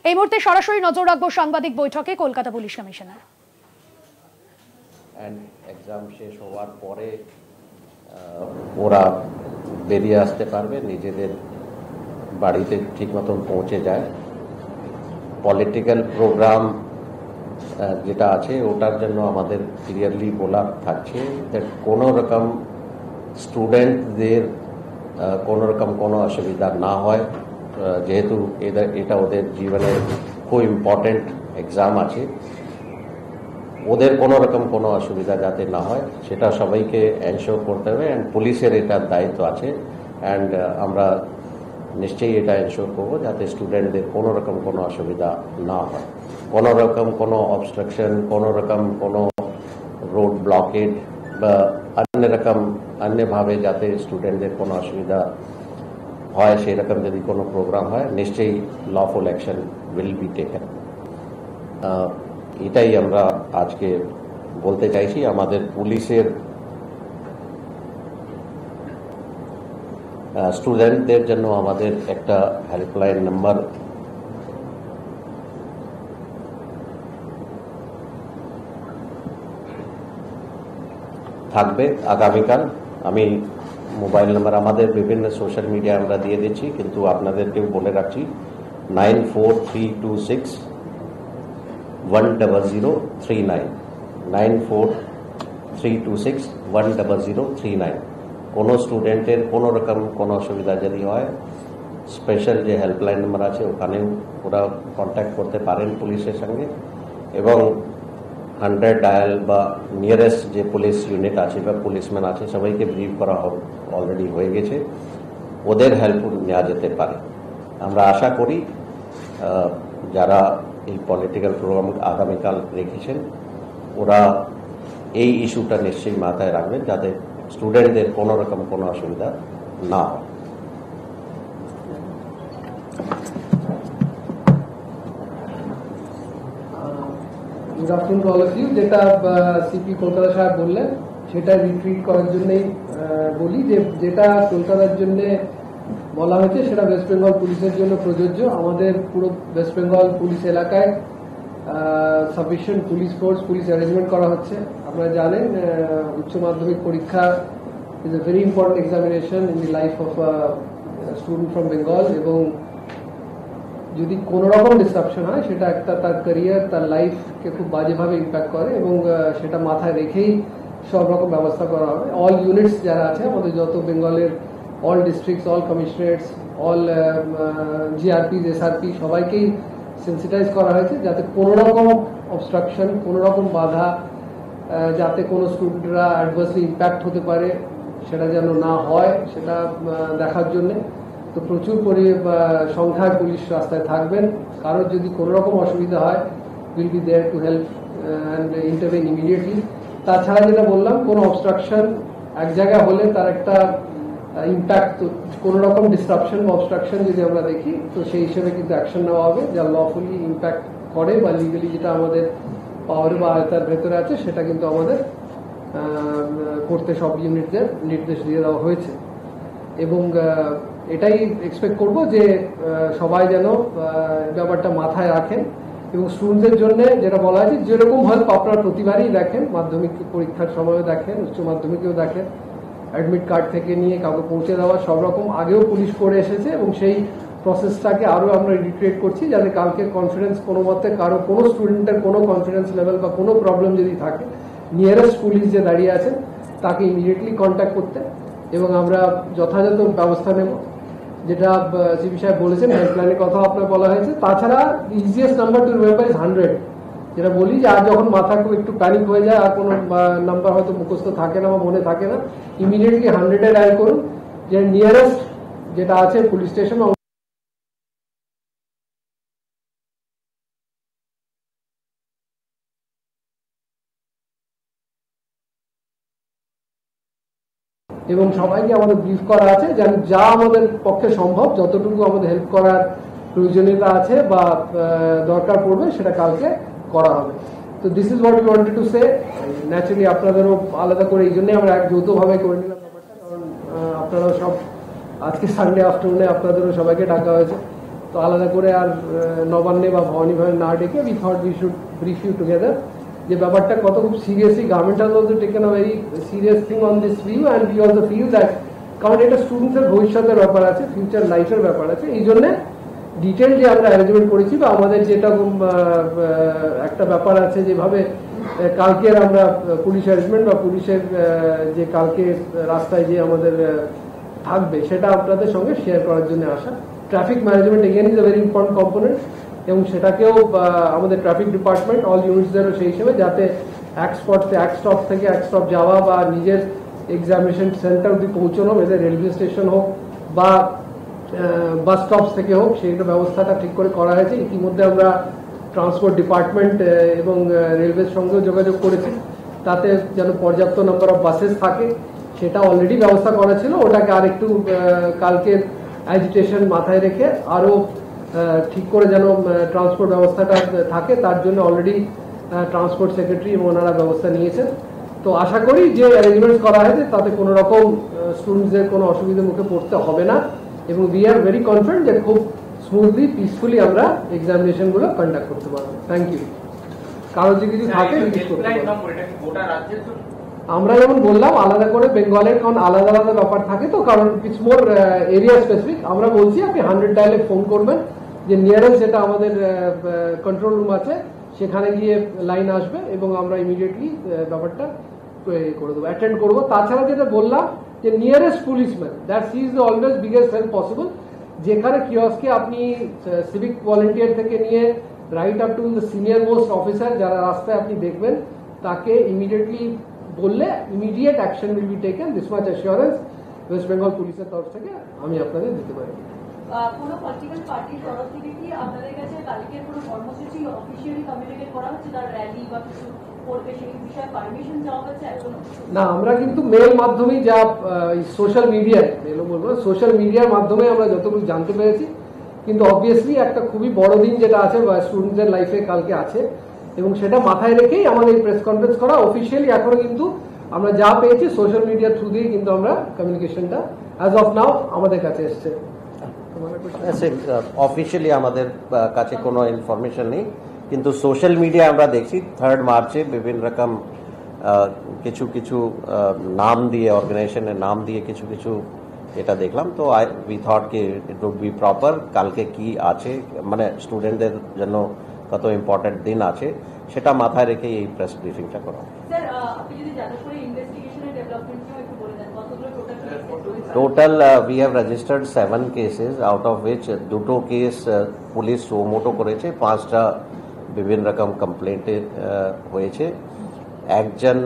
এই মুহূর্তে সরাসরি নজর রাখবো সাংবাদিক বৈঠকে কলকাতা পুলিশ কমিশনার। এক্সাম শেষ হওয়ার পরে ওরা বেরিয়ে আসতে পারবে, নিজেদের বাড়িতে ঠিক মতন পৌঁছে যায়। পলিটিক্যাল প্রোগ্রাম যেটা আছে ওটার জন্য আমাদের ক্লিয়ারলি বলা থাকছে দ্যাট কোনো রকম স্টুডেন্টদের কোনো রকম কোনো অসুবিধা না হয়, যেহেতু এটা ওদের জীবনের খুব ইম্পর্টেন্ট এক্সাম আছে, ওদের কোনো রকম কোনো অসুবিধা যাতে না হয় সেটা সবাইকে এনশিওর করতে হবে। অ্যান্ড পুলিশের এটার দায়িত্ব আছে, অ্যান্ড আমরা নিশ্চয়ই এটা এনশিওর করবো যাতে স্টুডেন্টদের কোনো রকম কোনো অসুবিধা না হয়। কোনো রকম কোনো অবস্ট্রাকশন, কোনো রকম কোনো রোড ব্লকেড বা অন্যভাবে যাতে স্টুডেন্টদের কোনো অসুবিধা হয় সেরকম যদি কোনো প্রোগ্রাম হয় নিশ্চয়ই lawful action will be taken. এটাই আমরা আজকে বলতে চাইছি। আমাদের পুলিশের স্টুডেন্টদের জন্য আমাদের একটা হেল্পলাইন নাম্বার থাকবে আগামীকাল। আমি মোবাইল নাম্বার আমাদের বিভিন্ন সোশ্যাল মিডিয়া আমরা দিয়ে দিচ্ছি, কিন্তু আপনাদেরকেও বলে রাখছি 9432610039 9432610039। কোনো স্টুডেন্টের কোনো রকম কোনো অসুবিধা যদি হয় স্পেশাল যে হেল্পলাইন নাম্বার আছে ওখানেও ওরা কন্ট্যাক্ট করতে পারেন পুলিশের সঙ্গে, এবং 100 ডায়াল বা নিয়ারেস্ট যে পুলিশ ইউনিট আছে বা পুলিশম্যান আছে সবাইকে ব্রিফ করা অলরেডি হয়ে গেছে, ওদের হেল্প নেওয়া যেতে পারে। আমরা আশা করি যারা এই পলিটিক্যাল প্রোগ্রাম আগামীকাল রেখেছেন ওরা এই ইস্যুটা নিশ্চয়ই মাথায় রাখবেন যাতে স্টুডেন্টদের কোনো রকম কোনো অসুবিধা না হয়। Good afternoon to all of you. যেটা সিপি কলকাতা সাহেব বললেন সেটা রিট্রিট করার জন্যই বলি যে যেটা কলকাতার জন্য বলা হয়েছে সেটা ওয়েস্ট বেঙ্গল পুলিশের জন্য প্রযোজ্য। আমাদের পুরো ওয়েস্ট বেঙ্গল পুলিশ এলাকায় sufficient police force, police arrangement করা হচ্ছে। আপনারা জানেন উচ্চ মাধ্যমিক পরীক্ষা is a very important examination in the life of student from Bengal, এবং যদি কোনো রকম ডিসরাপশন হয় সেটা একটা তার ক্যারিয়ার, তার লাইফকে খুব বাজেভাবে ইম্প্যাক্ট করে, এবং সেটা মাথায় রেখেই সব রকম ব্যবস্থা করা হবে। অল ইউনিটস যারা আছে আমাদের যত বেঙ্গলের all districts, all commissionerates, all GRP, SRP সবাইকেই সেন্সিটাইজ করা হয়েছে যাতে কোনো রকম অবস্ট্রাকশন, কোনো রকম বাধা, যাতে কোনো স্টুডেন্টরা অ্যাডভার্সলি ইম্প্যাক্ট হতে পারে সেটা যেন না হয় সেটা দেখার জন্যে। তো প্রচুর সংখ্যায় পুলিশ রাস্তায় থাকবেন। কারোর যদি কোনো রকম অসুবিধা হয় will be there to help and intervene immediately. তাছাড়া যেটা বললাম, কোনো অবস্ট্রাকশন এক জায়গায় হলে তার একটা ইম্প্যাক্ট, কোনো রকম ডিসরাপশন বা অবস্ট্রাকশন যদি আমরা দেখি তো সেই হিসেবে কিন্তু অ্যাকশন নেওয়া হবে যা লফুলি ইম্প্যাক্ট করে বা লিগালি যেটা আমাদের পাওয়ার বা আয়তার ভেতরে আছে সেটা কিন্তু আমাদের করতে সব ইউনিটদের নির্দেশ দিয়ে দেওয়া হয়েছে। এবং এটাই এক্সপেক্ট করব যে সবাই যেন ব্যাপারটা মাথায় রাখেন, এবং স্টুডেন্টদের জন্য যেটা বলা হয়েছে যেরকম হেল্প আপনারা প্রতিবারই দেখেন, মাধ্যমিক পরীক্ষার সময়ও দেখেন, উচ্চ মাধ্যমিকেও দেখেন, অ্যাডমিট কার্ড থেকে নিয়ে কাউকে পৌঁছে দেওয়া সব রকম আগেও পুলিশ করে এসেছে, এবং সেই প্রসেসটাকে আরও আমরা রিক্রিয়েট করছি যাতে কালকে কনফিডেন্স কোনো মতে কারো কোনো স্টুডেন্টের কোনো কনফিডেন্স লেভেল বা কোনো প্রবলেম যদি থাকে নিয়ারেস্ট পুলিশ যে দাঁড়িয়ে আছেন তাকে ইমিডিয়েটলি কন্ট্যাক্ট করতে, এবং আমরা যথাযথ ব্যবস্থা নেব। যেটা সিপি সাহেব বলেছেন হেল্পলাইনের কথা আপনার বলা হয়েছে। তাছাড়া easiest number to remember is 100। যেটা বলি যে আর যখন মাথা খুব একটু প্যানিক হয়ে যায় আর কোনো নাম্বার হয়তো মুখস্থ থাকে না বা মনে থাকে না, ইমিডিয়েটলি 100-এ ডায়াল করুন, যে নিয়ারেস্ট যেটা আছে পুলিশ স্টেশন। এবং সবাইকে আমাদের ব্রিফ করা আছে যা আমাদের পক্ষে সম্ভব, যতটুকু আমাদের হেল্প করার প্রয়োজনীয়তা আছে বা দরকার পড়বে সেটা কালকে করা হবে। তো this is what we wanted to say. Naturally আপনাদেরও আলাদা করে এই জন্যই আমরা যৌথভাবে করে নিলাম ব্যাপারটা, কারণ আপনারাও সব আজকে সানডে আফটারনুনে আপনাদেরও সবাইকে ডাকা হয়েছে। তো আলাদা করে আর নবান্নে বা ভবানী ভবনে না ডেকে we thought we should brief you together যে ব্যাপারটা কত খুব seriously government has also taken a very serious thing on this view and we also feel that কারণ এটা স্টুডেন্টসের ভবিষ্যতের ব্যাপার আছে, ফিউচার লাইফের ব্যাপার আছে, এই জন্য ডিটেল যে আমরা অ্যারেঞ্জমেন্ট করেছি বা আমাদের যেটা একটা ব্যাপার আছে যেভাবে কালকের আমরা পুলিশ অ্যারেঞ্জমেন্ট বা পুলিশের যে কালকে রাস্তায় যে আমাদের থাকবে সেটা আপনাদের সঙ্গে শেয়ার করার জন্য আসা। Traffic management again is a very important component এবং সেটাকেও আমাদের ট্রাফিক ডিপার্টমেন্ট অল ইউনিটসদেরও সেই হিসেবে যাতে এক স্টপ থেকে এক স্টপ যাওয়া বা নিজের এক্সামিনেশন সেন্টার অব্দি পৌঁছানো, এদের রেলওয়ে স্টেশন হোক বা বাস স্টপস থেকে হোক, সেইটা ব্যবস্থাটা ঠিক করে করা হয়েছে। ইতিমধ্যে আমরা ট্রান্সপোর্ট ডিপার্টমেন্ট এবং রেলওয়ের সঙ্গেও যোগাযোগ করেছি তাতে যেন পর্যাপ্ত নাম্বার অফ বাসেস থাকে, সেটা অলরেডি ব্যবস্থা করা ছিল। ওটাকে আর একটু কালকের অ্যাজিটেশন মাথায় রেখে আরও ঠিক করে যেন ট্রান্সপোর্ট ব্যবস্থাটা থাকে, তার জন্য অলরেডি ট্রান্সপোর্ট সেক্রেটারি এবং ওনারা ব্যবস্থা নিয়েছেন। তো আশা করি যে অ্যারেঞ্জমেন্টস করা হয়েছে তাতে কোনো রকম স্টুডেন্টসদের কোনো অসুবিধার মুখে পড়তে হবে না এবং উই আর ভেরি কনফিডেন্ট যে খুব স্মুথলি পিসফুলি আমরা এক্সামিনেশনগুলো কন্ডাক্ট করতে পারবো। Thank you. কারো যদি কিছু থাকে জিজ্ঞেস করতে পারবো। আমরা যেমন বললাম আলাদা করে বেঙ্গলের কারণ আলাদা আলাদা ব্যাপার থাকে, তো কারণ ইটস মোর এরিয়া স্পেসিফিক। আমরা বলছি আপনি 100 ডায়ালে ফোন করবেন, যে নিয়ারেস্ট যেটা আমাদের কন্ট্রোল রুম আছে সেখানে গিয়ে লাইন আসবে এবং আমরা ইমিডিয়েটলি ব্যাপারটা করে দেবো, অ্যাটেন্ড করবো। তাছাড়া যেটা বললাম যে nearest policeman that is the always biggest help possible, যেখানে কিয়স্কে আপনি সিভিক ভলেন্টিয়ার থেকে নিয়ে right up to the senior most officer যারা রাস্তায় আপনি দেখবেন তাকে ইমিডিয়েটলি বললে immediate action will be taken. This much assurance West Bengal পুলিশের তরফ থেকে আমি আপনাদের দিতে পারি। কোনো পলিটিক্যাল পার্টির তরফ থেকে কি আপনাদের কাছে কালকের কোনো কর্মসূচি অফিসিয়ালি কমিউনিকেট করা হচ্ছে, তার র্যালি বা কিছু করবে সেই বিষয়ে পারমিশন চাওয়া হচ্ছে এখনো? না, আমরা কিন্তু মেল মাধ্যমেই যা সোশ্যাল মিডিয়ায় মেলও বলবো সোশ্যাল মিডিয়ার মাধ্যমে আমরা যতটুকু জানতে পেরেছি, কিন্তু অবভিয়াসলি একটা খুবই বড় দিন যেটা আছে বা স্টুডেন্টদের লাইফে কালকে আছে এবং সেটা মাথায় রেখেই আমাদের প্রেস কনফারেন্স করা। অফিসিয়ালি এখনো কিন্তু আমরা যা পেয়েছি সোশ্যাল মিডিয়া থ্রু দিয়ে কিন্তু আমরা কমিউনিকেশনটা অ্যাজ অফ নাও আমাদের কাছে এসছে। অফিসিয়ালি আমাদের কাছে কোনো ইনফরমেশন নেই, কিন্তু সোশ্যাল মিডিয়া আমরা দেখছি 3rd মার্চে বিভিন্ন রকম কিছু কিছু নাম দিয়ে অর্গানাইজেশনের নাম দিয়ে কিছু কিছু এটা দেখলাম। তো উই থট কি ইট উড বি প্রপার কালকে কি আছে, মানে স্টুডেন্টদের জন্য কত ইম্পর্টেন্ট দিন আছে সেটা মাথায় রেখে এই প্রেস ব্রিফিংটা করা। স্যার আপনি যদি যাদবপুরে ইনভেস্টিগেশনের ডেভেলপমেন্টও একটু বলে দেন, কতগুলো total we have registered 7 cases, out of which 2টো কেস পুলিশ সুমোটো করেছে, 5টা বিভিন্ন রকম কমপ্লেন্টে হয়েছে। একজন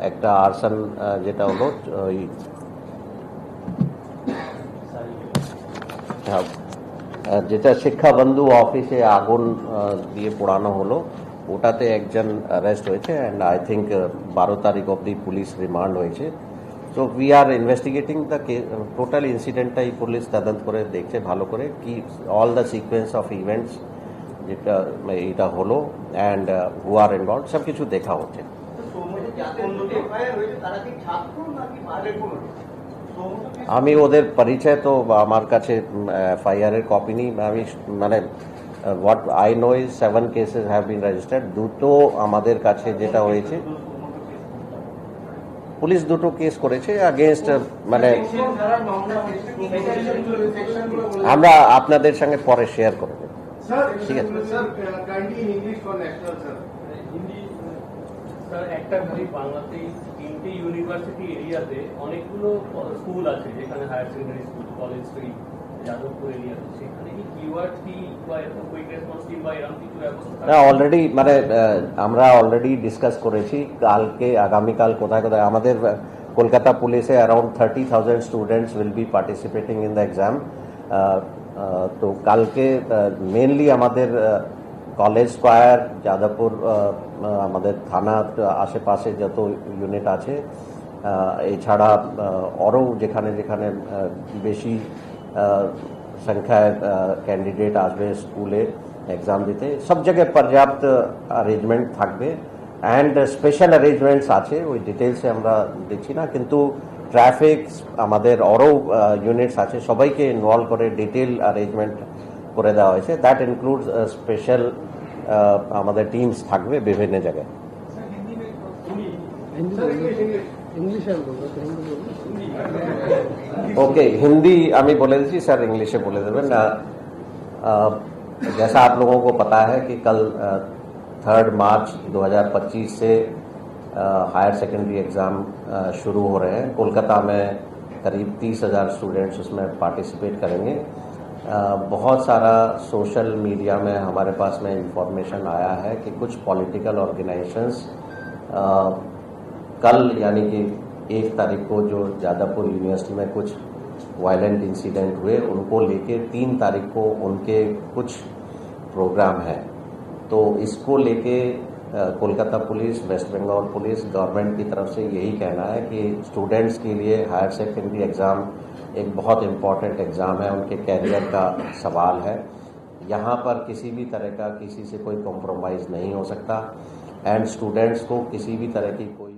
একটা আরসান যেটা হলো ওই যেটা শিক্ষাবন্ধু অফিসে আগুন দিয়ে পোড়ানো হলো ওটাতে একজন অ্যারেস্ট হয়েছে অ্যান্ড আই থিঙ্ক 12 তারিখ অবধি পুলিশ রিমান্ড হয়েছে। So we are investigating the total ইনসিডেন্টটাই পুলিশ তদন্ত করে দেখছে ভালো করে কি all the sequence of events যেটা এটা হলো অ্যান্ড হু আর ইনভলভ সব কিছু দেখা হচ্ছে। আমি ওদের পরিচয় তো আমার কাছে FIR এর কপি নেই, আমি মানে what I know is 7 cases have been registered. 2টো আমাদের কাছে যেটা হয়েছে পুলিশ 2টো কেস করেছে আগেনস্ট, মানে আমরা আপনাদের সঙ্গে পরে শেয়ার করে দেব। ঠিক আছে একটা খালি বাংলাতেই 3টে ইউনিভার্সিটি এরিয়াতে অনেকগুলো স্কুল আছে যেখানে higher secondary school, college street, Jadavpur এরিয়াতে, সেখানে কি কিওয়ার্ড কি বা এরকম কুইক রেসপন্স টিম বা এরকম কিছু ব্যবস্থা? অলরেডি মানে আমরা অলরেডি ডিসকাস করেছি কালকে আগামীকাল কোথায় কোথায় আমাদের কলকাতা পুলিশে around 30,000 students will be participating in the exam. তো কালকে মেনলি আমাদের কলেজ স্কোয়ার, যাদবপুর, আমাদের থানা আশেপাশে যত ইউনিট আছে, এছাড়া আরও যেখানে যেখানে বেশি সংখ্যায় ক্যান্ডিডেট আসবে স্কুলে এক্সাম দিতে, সব জায়গায় পর্যাপ্ত অ্যারেঞ্জমেন্ট থাকবে অ্যান্ড স্পেশাল অ্যারেঞ্জমেন্টস আছে, ওই ডিটেলসে আমরা দেখছি না, কিন্তু ট্রাফিক আমাদের আরও ইউনিটস আছে, সবাইকে ইনভলভ করে ডিটেল অ্যারেঞ্জমেন্ট করে দেওয়া হয়েছে। দ্যাট ইনক্লুডস স্পেশাল আমাদের টিমস থাকবে বিভিন্ন জায়গায়। ओके हिंदी আমি বলে দিচ্ছি, স্যার इंग्लिशে বলে देवें। जैसा आप लोगों को पता है कि कल 3 मार्च 2025 से हायर सेकेंडरी एग्ज़ाम शुरू हो रहे हैं। कोलकाता में करीब 30,000 स्टूडेंट्स उसमें पार्टिसिपेट करेंगे। बहुत सारा सोशल मीडिया में हमारे पास में इंफॉर्मेशन आया है कि कुछ पॉलिटिकल ऑर्गेनाइजेशंस कल यानी कि 1 तारीख को जो जादवपुर यूनिवर्सिटी में कुछ वायलेंट इंसिडेंट हुए, उनको लेके 3 तारीख को उनके कुछ प्रोग्राम है। तो इसको लेके Kolkata police, West Bengal police, government की तरफ से यही कहना है कि स्टूडेंट्स के लिए हायर सेकेंडरी एग्ज़ाम एक बहुत इम्पॉर्टेंट एग्ज़ाम है, उनके कैरियर का सवाल है। यहाँ पर किसी भी तरह का किसी से कोई कॉम्प्रोमाइज़ नहीं हो सकता एंड स्टूडेंट्स को किसी भी तरह की कोई